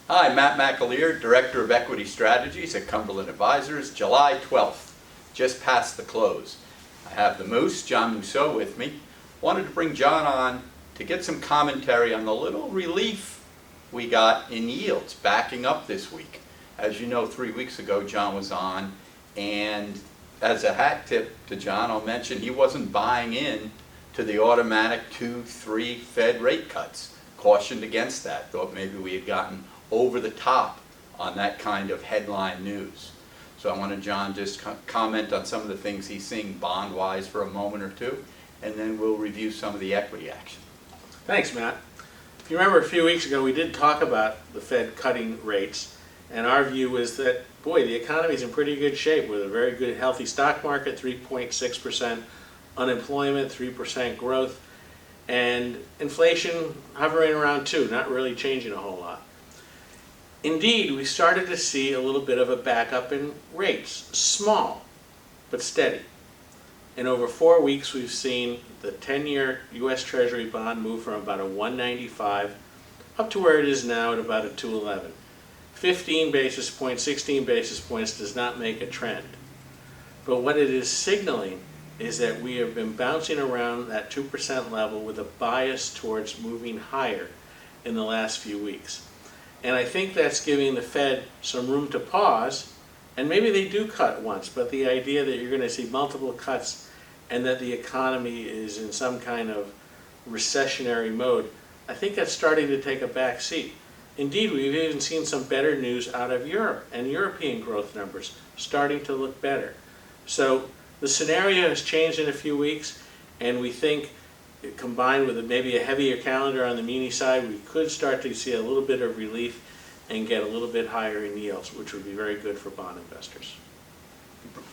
Hi, Matt McAleer, Director of Equity Strategies at Cumberland Advisors, July 12th, just past the close. I have the Moose, John Mousseau, with me. Wanted to bring John on to get some commentary on the little relief we got in yields backing up this week. As you know, 3 weeks ago, John was on, and as a hat tip to John, I'll mention he wasn't buying in to the automatic 2-3 Fed rate cuts. Cautioned against that, thought maybe we had gotten over the top on that kind of headline news. So I wanted John just comment on some of the things he's seeing bond-wise for a moment or two, and then we'll review some of the equity action. Thanks, Matt. If you remember a few weeks ago, we did talk about the Fed cutting rates, and our view was that, boy, the economy's in pretty good shape with a very good, healthy stock market, 3.6% unemployment, 3% growth, and inflation hovering around 2, not really changing a whole lot. Indeed, we started to see a little bit of a backup in rates, small but steady. In over 4 weeks, we've seen the 10-year U.S. Treasury bond move from about a 195 up to where it is now at about a 211. 15 basis points, 16 basis points does not make a trend. But what it is signaling is that we have been bouncing around that 2% level with a bias towards moving higher in the last few weeks. And I think that's giving the Fed some room to pause, and maybe they do cut once, but the idea that you're going to see multiple cuts and that the economy is in some kind of recessionary mode, I think that's starting to take a back seat. Indeed, we've even seen some better news out of Europe, and European growth numbers starting to look better. So the scenario has changed in a few weeks, and we think combined with maybe a heavier calendar on the muni side, we could start to see a little bit of relief and get a little bit higher in yields, which would be very good for bond investors.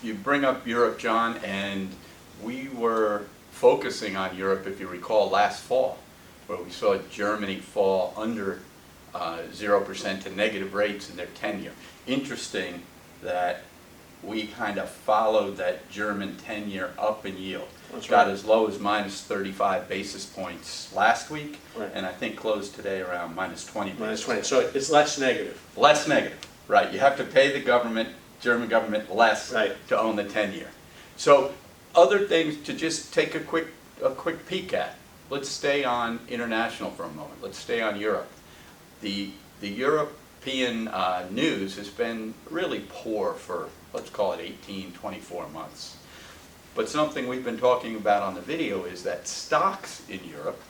You bring up Europe, John, and we were focusing on Europe, if you recall, last fall, where we saw Germany fall under 0% to negative rates in their 10-year. Interesting that we kind of followed that German 10-year up in yield. That's Got right. as low as minus 35 basis points last week, Right. and I think closed today around minus 20 Minus basis 20, points. so it's less negative. Less negative, right. You have to pay the government, German government, less Right. to own the 10-year. So other things to just take a quick peek at. Let's stay on international for a moment. Let's stay on Europe. The European news has been really poor for, let's call it 18, 24 months. But something we've been talking about on the video is that stocks in Europe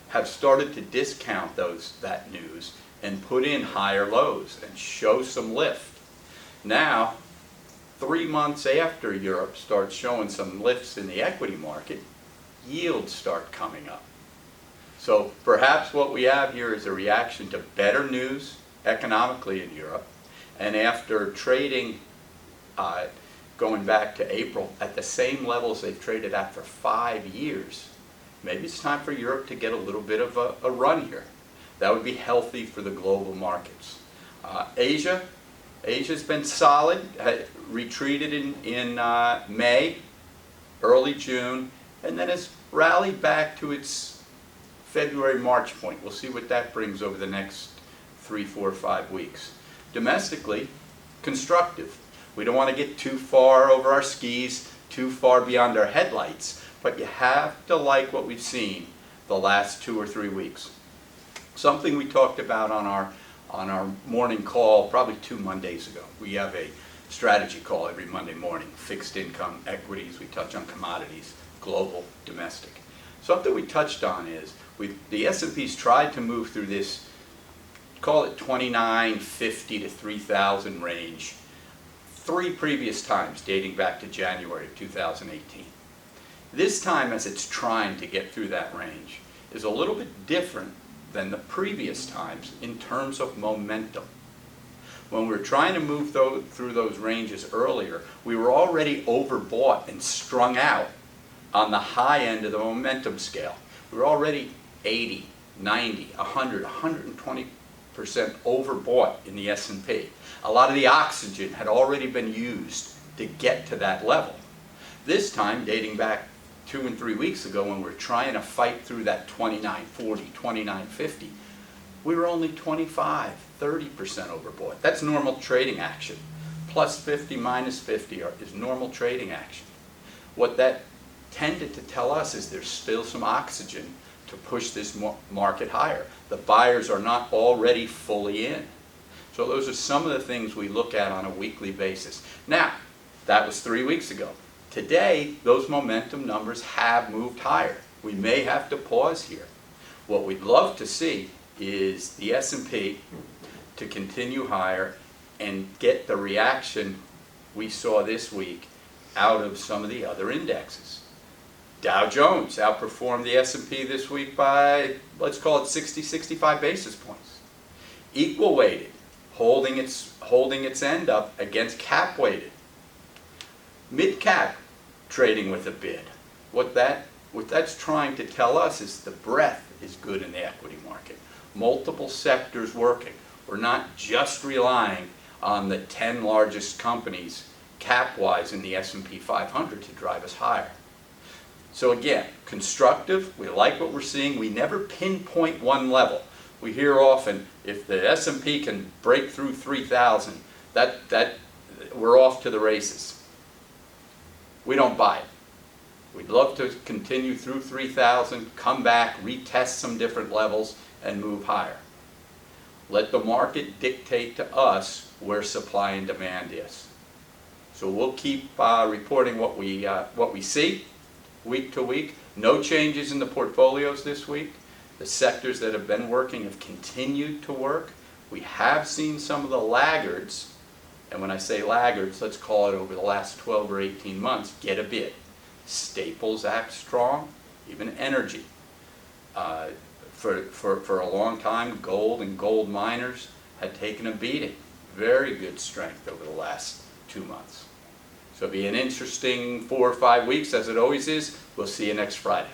have started to discount that news and put in higher lows and show some lift. Now, 3 months after Europe starts showing some lifts in the equity market, yields start coming up. So perhaps what we have here is a reaction to better news economically in Europe, and after trading going back to April at the same levels they've traded at for 5 years, maybe it's time for Europe to get a little bit of a run here. That would be healthy for the global markets. Asia's been solid, retreated in May, early June, and then has rallied back to its February-March point. We'll see what that brings over the next 3, 4, 5 weeks. Domestically, constructive. We don't want to get too far over our skis, too far beyond our headlights, but you have to like what we've seen the last 2 or 3 weeks. Something we talked about on our morning call probably 2 Mondays ago. We have a strategy call every Monday morning, fixed income, equities, we touch on commodities, global, domestic. Something we touched on is the S&P's tried to move through this, call it 2950 to 3000 range, 3 previous times dating back to January of 2018. This time, as it's trying to get through that range, is a little bit different than the previous times in terms of momentum. When we were trying to move through those ranges earlier, we were already overbought and strung out on the high end of the momentum scale. We were already 80, 90, 100, 120% overbought in the S&P. A lot of the oxygen had already been used to get to that level. This time, dating back 2 and 3 weeks ago when we were trying to fight through that 2940, 2950, we were only 25, 30% overbought. That's normal trading action. Plus 50, minus 50 is normal trading action. What that tended to tell us is there's still some oxygen to push this market higher. The buyers are not already fully in. So those are some of the things we look at on a weekly basis. Now, that was 3 weeks ago. Today, those momentum numbers have moved higher. We may have to pause here. What we'd love to see is the S&P to continue higher and get the reaction we saw this week out of some of the other indexes. Dow Jones outperformed the S&P this week by, let's call it 60, 65 basis points. Equal weighted, holding its end up against cap weighted. Mid cap trading with a bid. What that's trying to tell us is the breadth is good in the equity market. Multiple sectors working. We're not just relying on the 10 largest companies cap-wise in the S&P 500 to drive us higher. So again, constructive, we like what we're seeing. We never pinpoint one level. We hear often, if the S&P can break through 3,000, that we're off to the races. We don't buy it. We'd love to continue through 3,000, come back, retest some different levels, and move higher. Let the market dictate to us where supply and demand is. So we'll keep reporting what we see week to week. No changes in the portfolios this week. The sectors that have been working have continued to work. We have seen some of the laggards, and when I say laggards, let's call it over the last 12 or 18 months, get a bid. Staples act strong, even energy. For a long time, gold and gold miners had taken a beating. Very good strength over the last 2 months. So it'll be an interesting 4 or 5 weeks, as it always is. We'll see you next Friday.